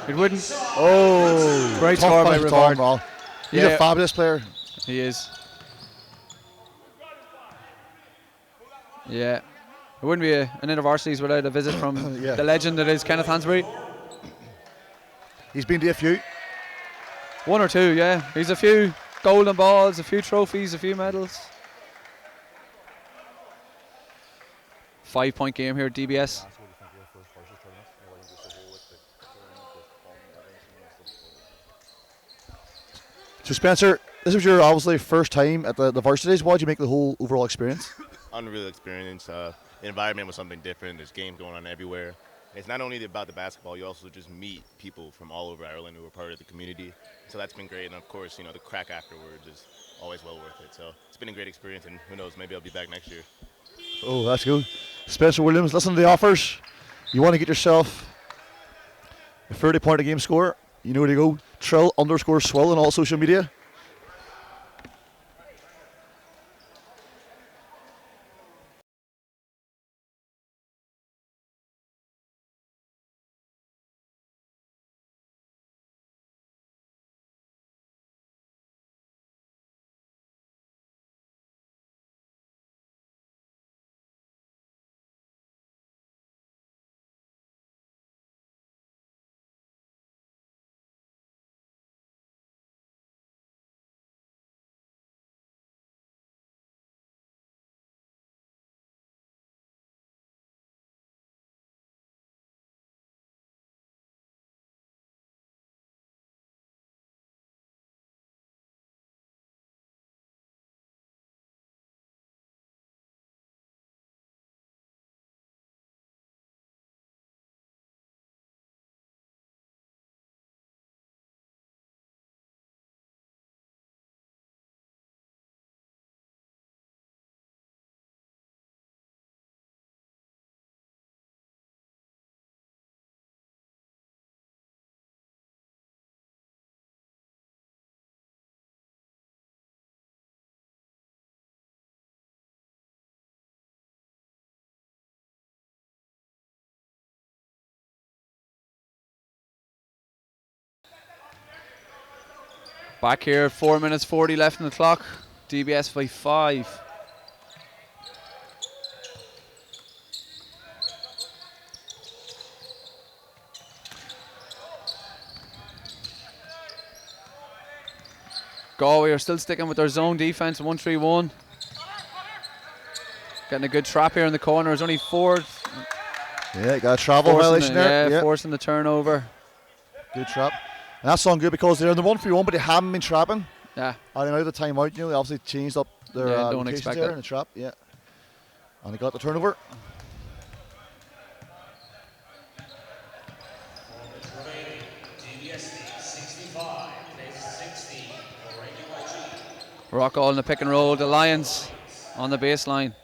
It wouldn't. Oh, great score by Rivard. He's a fabulous player. He is. Yeah. It wouldn't be an INTERVARSITIES without a visit from the legend that is Kenneth Hansbury. He's been to a few. 1 or 2, yeah. He's a few golden balls, a few trophies, a few medals. 5-point game here at DBS. So Spencer, this was your obviously first time at the varsities. What did you make of the whole overall experience? Unreal experience. The environment was something different. There's games going on everywhere. It's not only about the basketball, you also just meet people from all over Ireland who are part of the community. So that's been great. And of course, you know, the crack afterwards is always well worth it. So it's been a great experience, and who knows, maybe I'll be back next year. Oh, that's good. Spencer Williams, listen to the offers. You want to get yourself a 30-point a game score, you know where to go. Trill_swill on all social media. Back here, 4 minutes 40 left in the clock. DBS by 5. Galway are still sticking with their zone defence, 1-3-1. Getting a good trap here in the corner. There's only 4. Yeah, got a travel violation there. Yeah, forcing the turnover. Good trap. And that's on good because they're in the 1-3-1, but they haven't been trapping. Yeah. And now the timeout, they obviously changed up their don't locations expect there that. in the trap. Yeah. And they got the turnover. DBS 65, plays 16 for NUIG. Rockall in the pick and roll. The Lions on the baseline.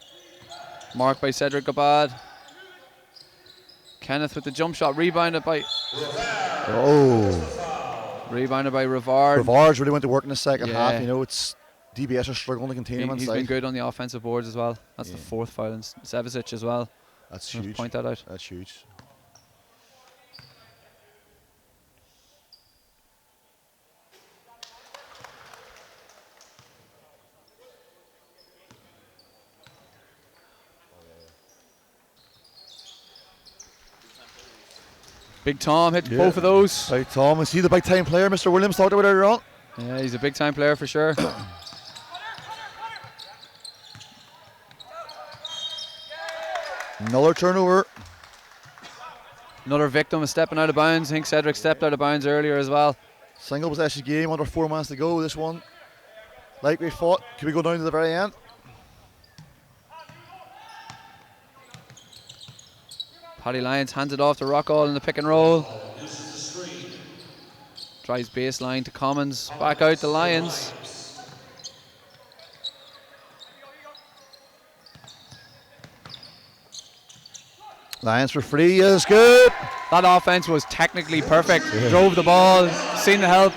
Marked by Cedric Gabad. Kenneth with the jump shot. Rebounded by Rivard. Rivard's really went to work in the second Yeah. half. You know, it's DBS are struggling to contain him He's inside. been good on the offensive boards as well. That's the 4th foul. And Sevicic as well. That's I'll huge. point that out. That's huge. Big Tom hit both of those. Big Tom, is he the big time player Mr. Williams talked about earlier on? Yeah, he's a big time player for sure. Another turnover. Another victim is stepping out of bounds. I think Cedric stepped out of bounds earlier as well. Single possession game, under 4 minutes to go. This one, like we thought, can we go down to the very end? Paddy Lyons hands it off to Rockall in the pick and roll. Drives baseline to Commons. Back out to Lyons. Lions for free is good. That offense was technically perfect. Drove the ball, seen the help,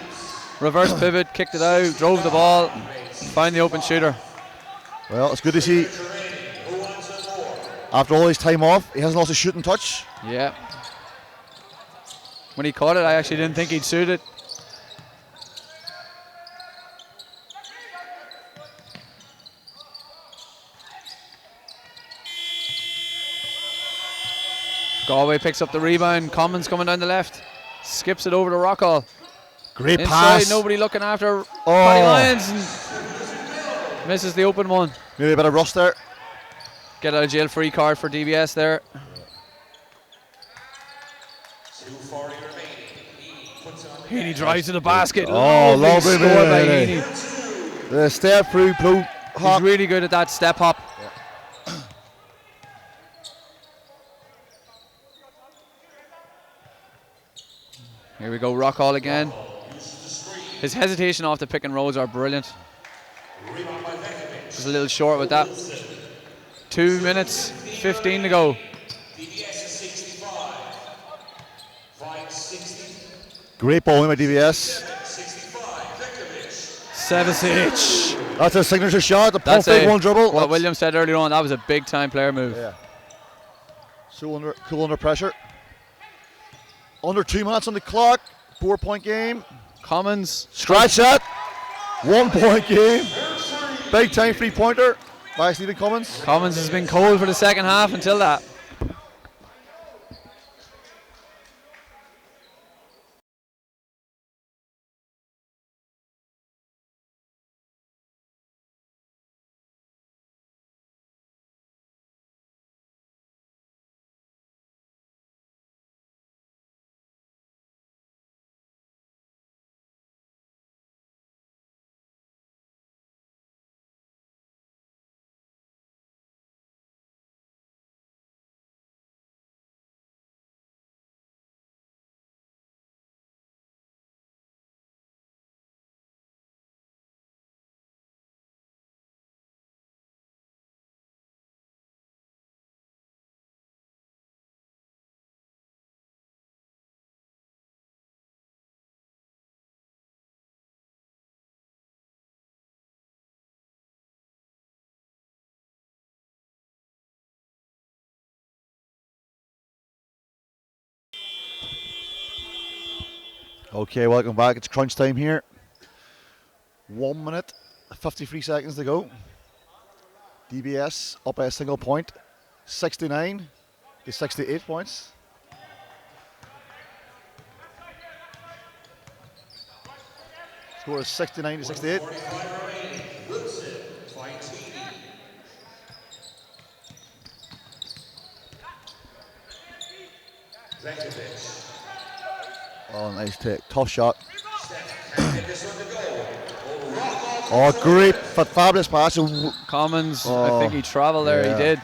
reverse pivot, kicked it out, drove the ball, found the open shooter. Well, it's good to see. After all his time off, he hasn't lost a shooting touch. Yeah. When he caught it, I actually didn't think he'd shoot it. Galway picks up the rebound. Commons coming down the left. Skips it over to Rockall. Great Inside, pass. nobody looking after Paddy Lyons. And misses the open one. Maybe a bit of rust there. Get out of jail free card for DBS there. 2:40 remaining. Puts it on the Heaney drives to the basket. Lovely score by move. Heaney. The step through blue hop. He's really good at that step hop. Here we go, Rockall again. His hesitation off the pick and rolls are brilliant. Just a little short with that. 2 minutes, 15 to go. DBS is 65. 560. Great bowling by DBS. 65. Sevicic. That's a signature shot. The That's perfect one dribble. what William said earlier on. That was a big time player move. Yeah. So cool under pressure. Under 2 minutes on the clock. 4-point game. Commons. Scratch that. 1 point game. Big time 3-pointer by Stephen Cummins. Commons has been cold for the second half until that. Okay, welcome back. It's crunch time here. 1 minute, 53 seconds to go. DBS up by a single point. 69 to 68 points. Score is 69-68. Oh, nice take. Tough shot. Oh, great. Fabulous pass. Commons, I think he travelled there, he did.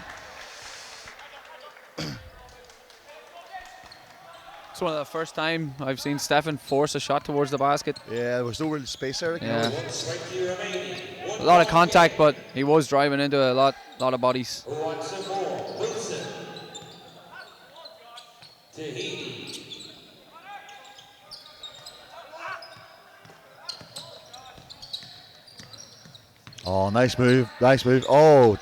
It's one of the first time I've seen Stefan force a shot towards the basket. Yeah, there was no real space there. Yeah. A lot of contact, but he was driving into a lot of bodies. Oh, nice move. Nice move. Oh.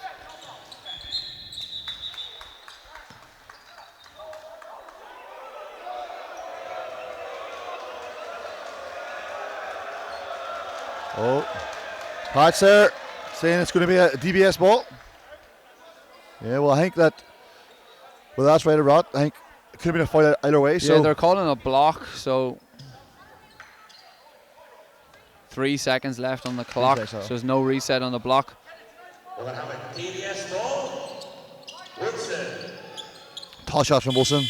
Oh. Pat's there saying it's going to be a DBS ball. Yeah, well, I think that, well, that's right or not. I think it could have been a foul either way. Yeah, so they're calling a block, so 3 seconds left on the clock, so there's no reset on the block. We'll have a DBS ball. Woodson. Toss shot from Wilson.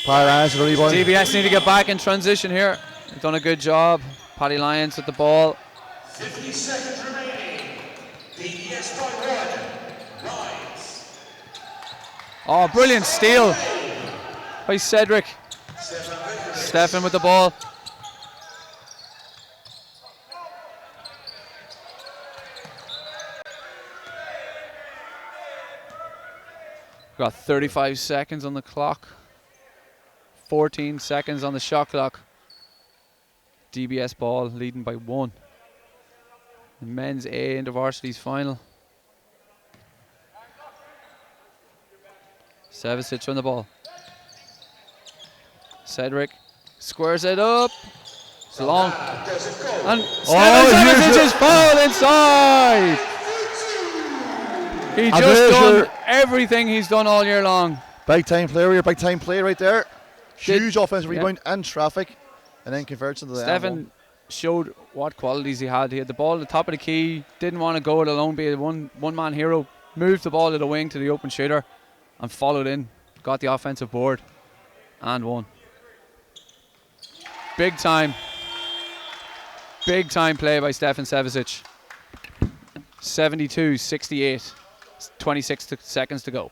Paddy Lyons with the rebound. DBS need to get back in transition here. They've done a good job. Paddy Lyons with the ball. 50 seconds remaining. DBS by 1. Lyons. Oh, brilliant steal by Cedric. Stefan with the ball. Got 35 seconds on the clock. 14 seconds on the shot clock. DBS ball leading by 1. The men's A INTERVARSITIES final. Sevicic on the ball. Cedric squares it up. It's long. And Sevicic is fouled inside. He just done everything he's done all year long. Big time player here, big time play right there. Huge offensive rebound and traffic, and then converts into the Stefan showed what qualities he had. He had the ball at the top of the key, didn't want to go it alone, be a one-man hero, moved the ball to the wing to the open shooter, and followed in, got the offensive board, and won. Big time play by Stefan Sevicic. 72-68, 26 seconds to go.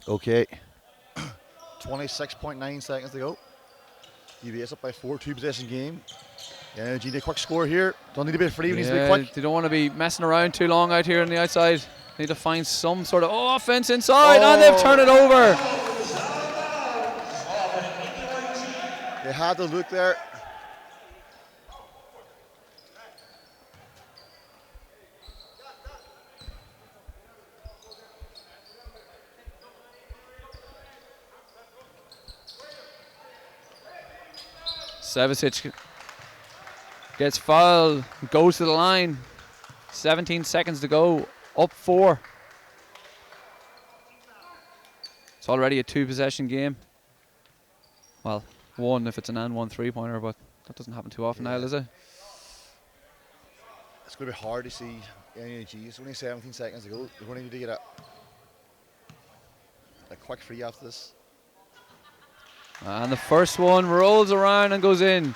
Okay. 26.9 seconds to go. DBS up by 4, 2-possession game. Yeah, need a quick score here. Don't need a bit of free, needs to be quick. They don't want to be messing around too long out here on the outside. Need to find some sort of offense inside, and they've turned it over. They had the look there. Sevicic gets fouled, goes to the line. 17 seconds to go, up 4. It's already a 2-possession game. Well, 1 if it's an and 1 3-pointer, but That doesn't happen too often now, does it? It's going to be hard to see NUIG. It's only 17 seconds to go. They're going to need to get a quick free after this. And the first one rolls around and goes in.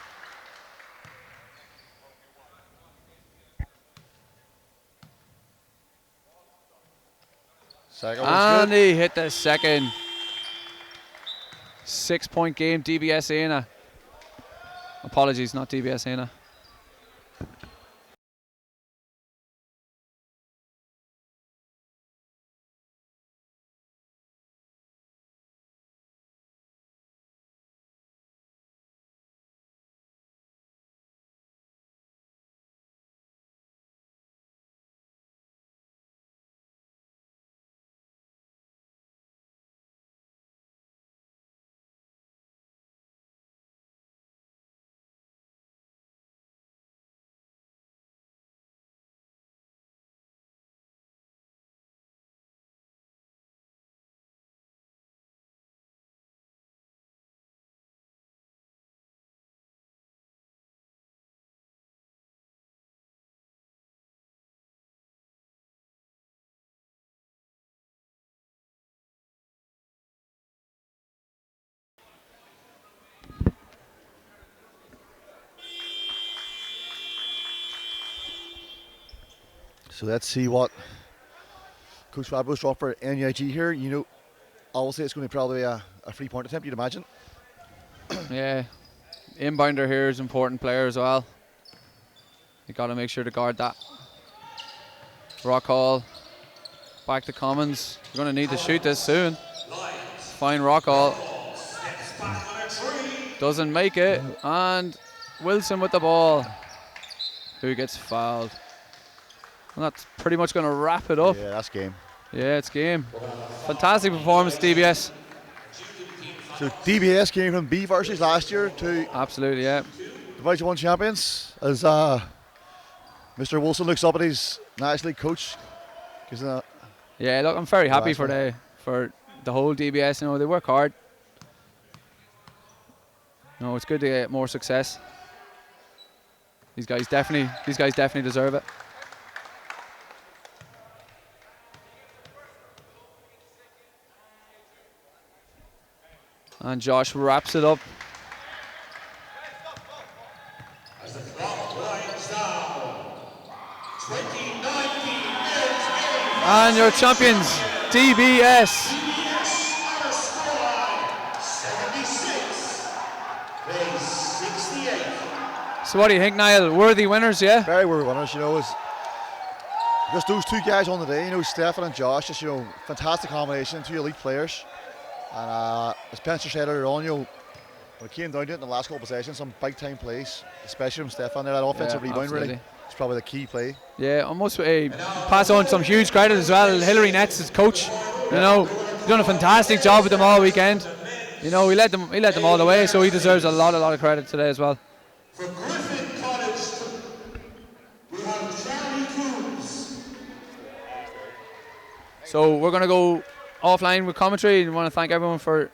Second And one's good. he hit the second. 6-point game, DBS Aina. Apologies, not DBS Aina. So let's see what Coach Fabo's draw for NUIG here. You know, obviously it's going to be probably a 3-point attempt, you'd imagine. Yeah, inbounder here is an important player as well. You got to make sure to guard that. Rockall back to Commons. You're going to need to shoot this soon. Fine Rockall. Doesn't make it. And Wilson with the ball. Who gets fouled. And that's pretty much going to wrap it up. Yeah, that's game. Yeah, it's game. Fantastic performance, DBS. So DBS came from B varsities last year to Absolutely, yeah. Division 1 champions. As Mr. Wilson looks up at his National League coach. Yeah, look, I'm very happy last for the whole DBS. You know, they work hard. You know, it's good to get more success. These guys definitely deserve it. And Josh wraps it up. As the clock winds down, 2019 And your champions, DBS. DBS scoreline 76, plays 68. So what do you think, Niall? Worthy winners, yeah? Very worthy winners, you know. Just those two guys on the day, you know, Stefan and Josh, just, you know, fantastic combination, two elite players. And as Spencer said earlier on, you know, when it came down to it in the last couple of possessions, some big time plays, especially from Stefan there, that offensive rebound absolutely. really. It's probably the key play. Yeah, almost pass on some huge credit as well. Hillary Nets, his coach, you know, he's done a fantastic job with them all weekend. You know, he led them all the way, so he deserves a lot of credit today as well. For Griffin Cottage, we have Charlie Cruz. So we're going to go offline with commentary. We want to thank everyone for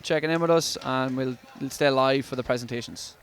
checking in with us, and we'll stay live for the presentations.